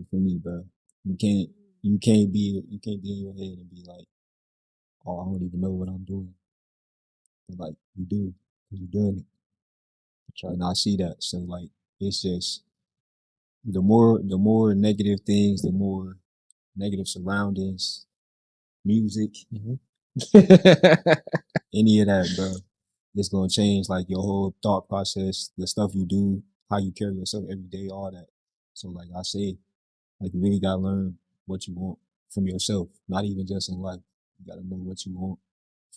for me, bro. You can't be in your head and be like, oh, I don't even know what I'm doing. But like you do, because you're doing it. And I see that. So like it's just the more negative things, the more negative surroundings, music, any of that, bro. It's gonna change like your whole thought process, the stuff you do, how you carry yourself every day, all that. So like I say, like you really gotta learn what you want from yourself, not even just in life. You gotta know what you want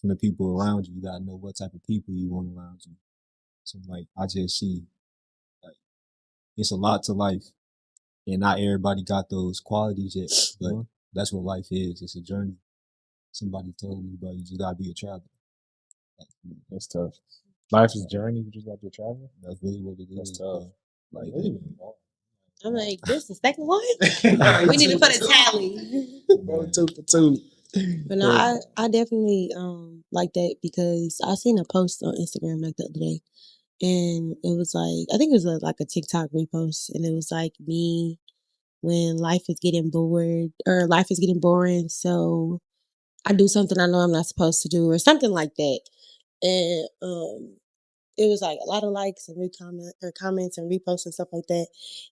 from the people around you. You gotta know what type of people you want around you. So like I just see like it's a lot to life, and not everybody got those qualities yet. But that's what life is. It's a journey. Somebody told me, but you just gotta be a traveler. Like, That's tough. Life is a journey. You just got to travel. that's really what it is. That's tough. Like, I'm like, this the second one? We need to put a tally. Bro, 2 for 2. But no, I definitely like that because I seen a post on Instagram like the other day, and it was like I think it was like a TikTok repost, and it was like me when life is getting bored or life is getting boring, so I do something I know I'm not supposed to do or something like that, and it was like a lot of likes and comments and reposts and stuff like that,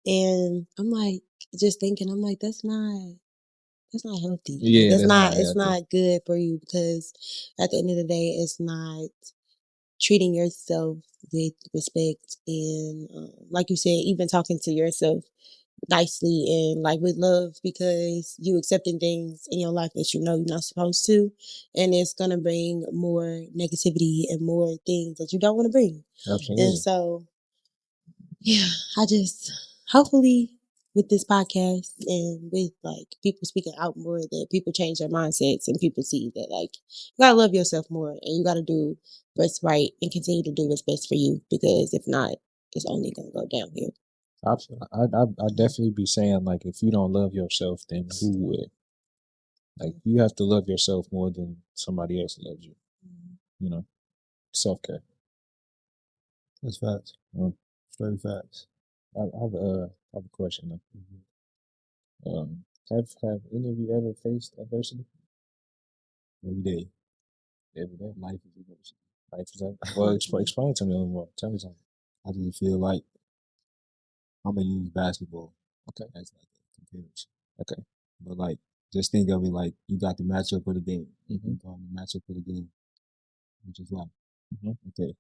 and I'm like just thinking, I'm like that's not healthy. Yeah, Like, that's it's not good for you because at the end of the day, it's not treating yourself with respect and, like you said, even talking to yourself nicely and like with love because you accepting things in your life that you know you're not supposed to, and it's gonna bring more negativity and more things that you don't want to bring. Absolutely. And so, yeah, I just hopefully with this podcast and with like people speaking out more that people change their mindsets and people see that like you gotta love yourself more and you gotta do what's right and continue to do what's best for you because if not, it's only gonna go downhill. I'd definitely be saying like if you don't love yourself, then who would? Like you have to love yourself more than somebody else loves you. You know, self-care. that's facts. Straight facts. I have a question. Have any of you ever faced adversity? Every day. Every day. Life is adversity. Life is that. Well, explain it to me a little more. Tell me something. I just feel like I'm gonna use basketball. Okay. As like a comparison. Okay. But like just think of it like you got the matchup of the game. Mm-hmm. You got the matchup of the game, which is life. Mm-hmm. Okay.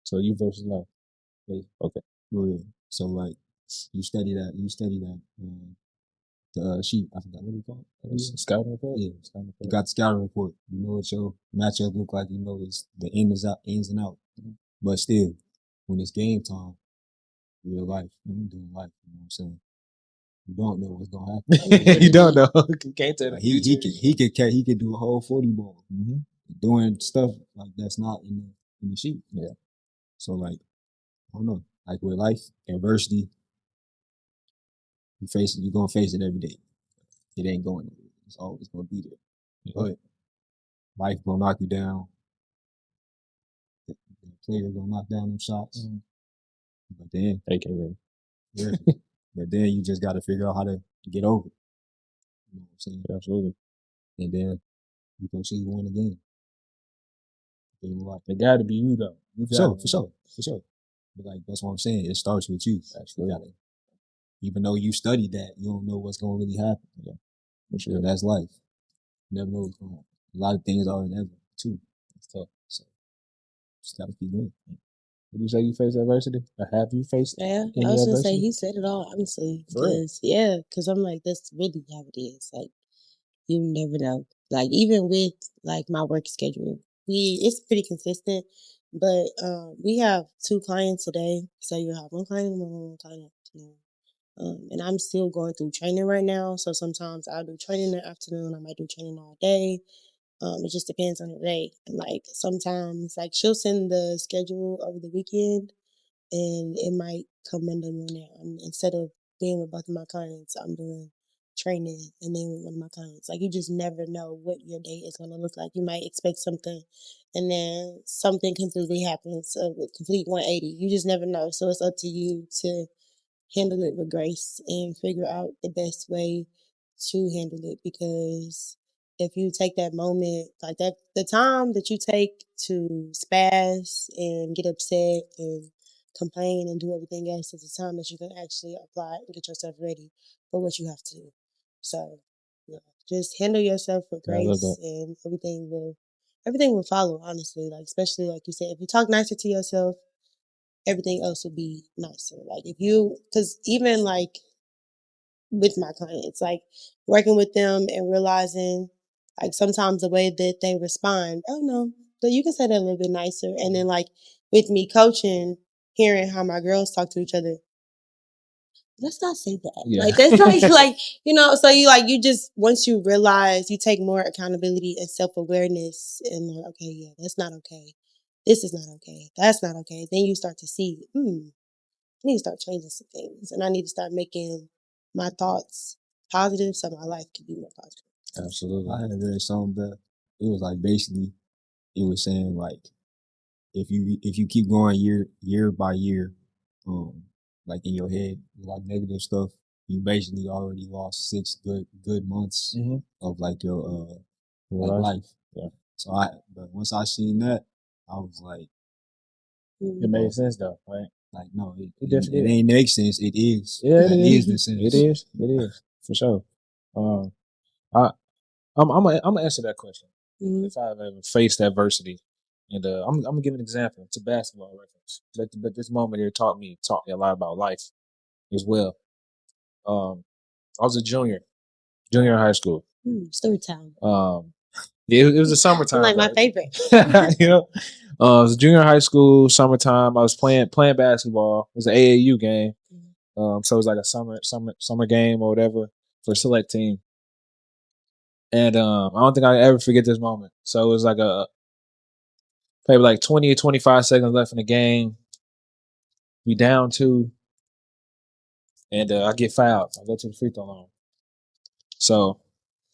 So you versus life. Okay. Yeah. So like you study that the sheet. I forgot what do you call it. Scouting report? Yeah, scouting report. You got the scouting report. You know what your matchup look like. You know it's the ins and out. Mm-hmm. But still, when it's game time, real life, I'm doing life. You know what I'm saying? You don't know what's gonna happen. You don't know. You can't tell. Like he could do a whole 40 ball, doing stuff like that's not in the sheet. Yeah. So like I don't know. Like with life, adversity, you're gonna face it every day. It ain't going anywhere. It's always gonna be there. But life gonna knock you down. The player gonna knock down them shots. But then but then you just gotta figure out how to get over it. You know what I'm saying? Absolutely. And then you gonna see you win again. It gotta be you though. For sure. But like that's what I'm saying. It starts with you. Absolutely. Even though you studied that, you don't know what's gonna really happen. Yeah. For sure. That's life. You never know what's going to happen. A lot of things are inevitable too. It's tough. So just gotta keep doing it. Would you say you face adversity? Or have you faced Yeah, any I was gonna adversity? say he said it all honestly because I'm like that's really how it is. Like you never know. Like even with like my work schedule, it's pretty consistent. But we have 2 clients a day, so you have 1 client in the morning, 1 client in the afternoon. And I'm still going through training right now, so sometimes I'll do training in the afternoon. I might do training all day. It just depends on the day. And like sometimes, like she'll send the schedule over the weekend, and it might come Monday morning. Instead of being with both of my clients, I'm doing training and then with one of my clients. Like you just never know what your day is gonna look like. You might expect something, and then something completely happens, a complete 180. You just never know. So it's up to you to handle it with grace and figure out the best way to handle it. Because if you take that moment, like that, the time that you take to spaz and get upset and complain and do everything else is the time that you can actually apply and get yourself ready for what you have to do. So, yeah, just handle yourself with Yeah, I love grace that. and everything will follow, honestly. Like, especially like you said, if you talk nicer to yourself, everything else will be nicer. Like if you, because even like with my clients, like working with them and realizing like sometimes the way that they respond, oh no, so you can say that a little bit nicer. And then like with me coaching, hearing how my girls talk to each other, let's not say that. Yeah. Like that's like so you just once you realize you take more accountability and self-awareness and like, okay, yeah, that's not okay. This is not okay. That's not okay. Then you start to see, I need to start changing some things, and I need to start making my thoughts positive so my life can be more positive. Absolutely. I had read something that it was like basically it was saying like if you keep going year by year, like in your head like negative stuff, you basically already lost 6 good months Mm-hmm. of like your Realize? life. Yeah. So but once I seen that, I was like, It made sense though, right? like no, It definitely it is. ain't make sense. It is. Yeah, That it is is. the sense. It is. It is for sure. I I'm gonna answer that question. Mhm. If I've ever faced adversity, and I'm gonna give an example. It's a basketball reference, but this moment here taught me a lot about life as well. I was a junior in high school. Story time. Yeah, it was the summertime. Like my right? favorite. You know, it was a junior in high school, summertime. I was playing basketball. It was an AAU game. So it was like a summer game or whatever for a select team. And I don't think I ever forget this moment. So it was like maybe like 20 or 25 seconds left in the game. We down 2, and I get fouled. I go to the free throw line. So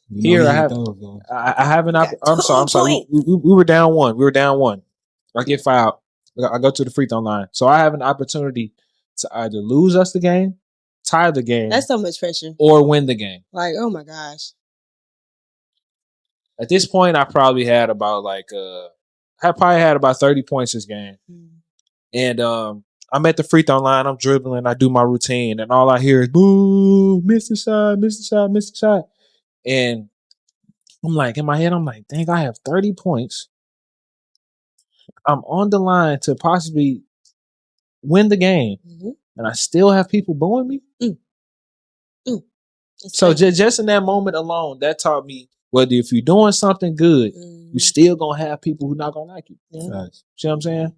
You know here he I ain't have those, though. I have an got I'm sorry. 2 points. We were down 1. We were down 1. I get fouled. I go to the free throw line. So I have an opportunity to either lose us the game, tie the game, That's so much pressure. or win the game. Like, oh my gosh. At this point, I probably had about I probably had about 30 points this game. And I'm at the free throw line, I'm dribbling, I do my routine, and all I hear is boo, miss the shot, miss the shot, miss the shot. And I'm like, in my head, I'm like, dang, I have 30 points. I'm on the line to possibly win the game, and I still have people booing me. So just in that moment alone, that taught me whether if you're doing something good, you still gonna have people who not gonna like you. Yeah. See what I'm saying?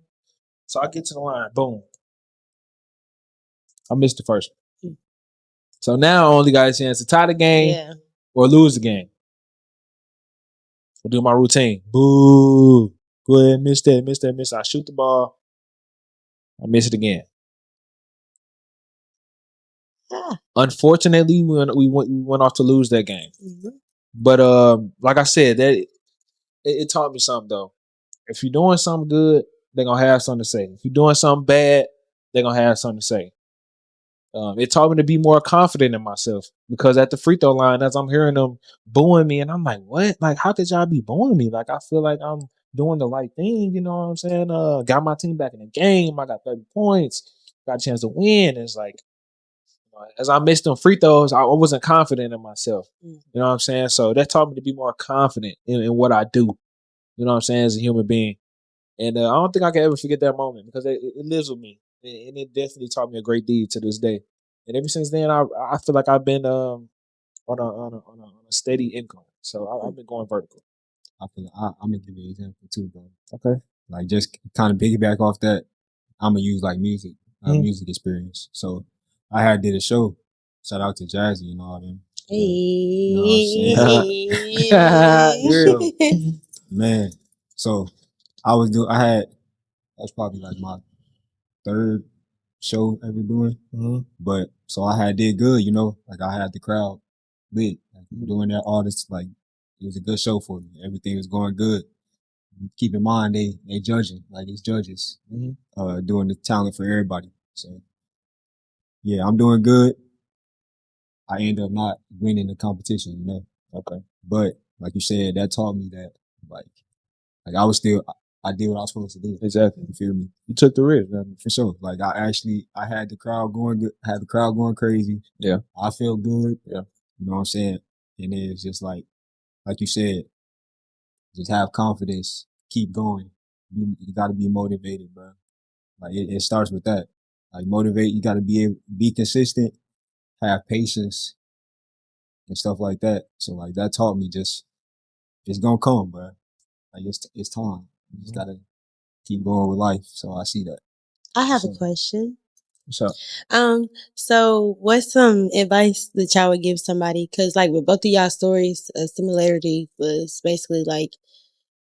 So I get to the line, boom. I missed the first one. So now I only got a chance to tie the game or lose the game. I'll do my routine. Boo. Go ahead, miss that. I shoot the ball. I miss it again. Unfortunately, we went off to lose that game. But like I said, that it taught me something though. If you're doing something good, they're gonna have something to say. If you're doing something bad, they're gonna have something to say. It taught me to be more confident in myself because at the free throw line, as I'm hearing them booing me, and I'm like, what? Like, how could y'all be booing me? Like, I feel like I'm doing the right thing. You know what I'm saying? Got my team back in the game. I got 30 points. Got a chance to win. It's like, as I missed them free throws, I wasn't confident in myself. You know what I'm saying? So that taught me to be more confident in what I do. You know what I'm saying? As a human being. And I don't think I can ever forget that moment because it lives with me. And it definitely taught me a great deed to this day. And ever since then, I feel like I've been on a steady income. So I've been going vertical. I feel like I'm gonna give you an example too, bro. Okay. Like just kind of piggyback off that, I'm gonna use like music, music experience. So I had did a show. Shout out to Jazzy and all them. Hey. You know what I'm saying? Man. So I was probably like my 3rd show ever doing. But so I had did good, like I had the crowd lit. Like, doing that all this, like it was a good show for me. Everything was going good. Keep in mind they judging, like it's judges, doing the talent for everybody. So yeah, I'm doing good. I end up not winning the competition, you know. Okay. But like you said, that taught me that like I was still I did what I was supposed to do. Exactly. You feel me? You took the risk. Man. For sure. Like I had the crowd going good, had the crowd going crazy. Yeah. I felt good. Yeah. You know what I'm saying? And then it's just like you said, just have confidence, keep going. You got to be motivated, bro. Like it starts with that. Like motivate. You got to be consistent, have patience, and stuff like that. So like that taught me it's gonna come, bro. Like it's time. You just gotta keep going with life. So I see that. I have So- a question. So So what's some advice that y'all would give somebody? Cause like with both of y'all stories, a similarity was basically like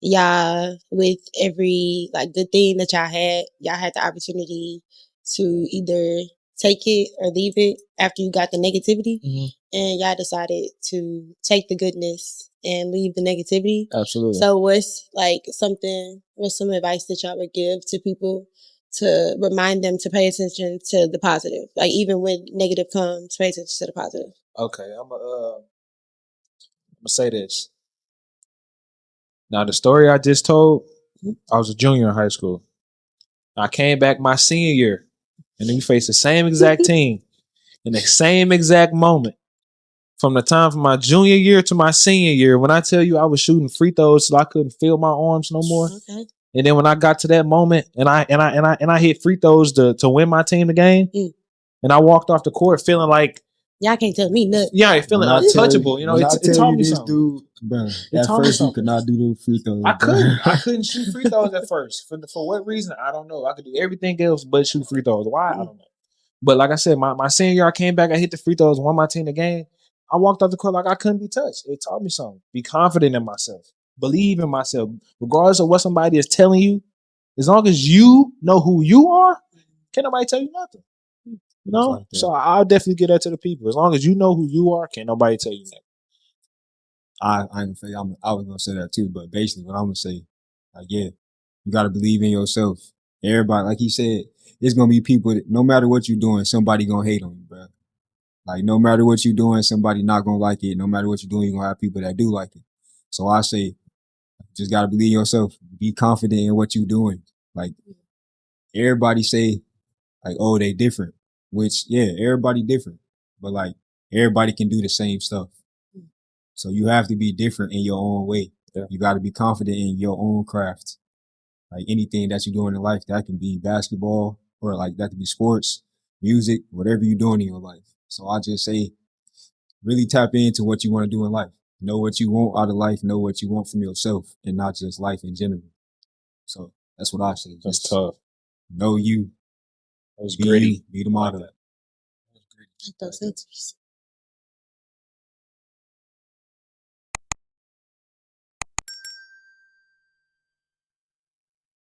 y'all with every like good thing that y'all had the opportunity to either take it or leave it after you got the negativity, and y'all decided to take the goodness and leave the negativity. absolutely. So what's some advice that y'all would give to people to remind them to pay attention to the positive? Like even when negative comes, pay attention to the positive. Okay, I'm gonna say this. Now the story I just told, I was a junior in high school. I came back my senior year, and then we faced the same exact team in the same exact moment. From the time from my junior year to my senior year, when I tell you I was shooting free throws so I couldn't feel my arms no more. Okay. And then when I got to that moment and I hit free throws to win my team the game, and I walked off the court feeling like Y'all can't tell me nothing. yeah, feeling untouchable. You know, it taught me this something. dude, bro, It at taught me first you something. could not do the free throws. I couldn't shoot free throws at first. For what reason? I don't know. I could do everything else but shoot free throws. Why? I don't know. But like I said, my senior year, I came back, I hit the free throws, won my team the game. I walked off the court like I couldn't be touched. It taught me something. Be confident in myself. Believe in myself. Regardless of what somebody is telling you, as long as you know who you are, can't nobody tell you nothing. You know? Like that. So I'll definitely get that to the people. As long as you know who you are, can't nobody tell you nothing. I ain't gonna say I was gonna say that too, but basically what I'm gonna say, like, yeah, you gotta believe in yourself. Everybody, like he said, there's gonna be people that no matter what you're doing, somebody gonna hate on you, bro. Like no matter what you're doing, somebody not gonna like it. No matter what you're doing, you're gonna have people that do like it. So I say, just gotta believe in yourself. Be confident in what you're doing. Like everybody say, like, oh, they different. Which, yeah, everybody different. But like everybody can do the same stuff. So you have to be different in your own way. Yeah. You got to be confident in your own craft. Like anything that you're doing in life, that can be basketball or like that can be sports, music, whatever you're doing in your life. So I just say, really tap into what you want to do in life. Know what you want out of life. Know what you want from yourself and not just life in general. So that's what I say. That's Just tough. know you. That was Be gritty. you. Be the model. Those answers.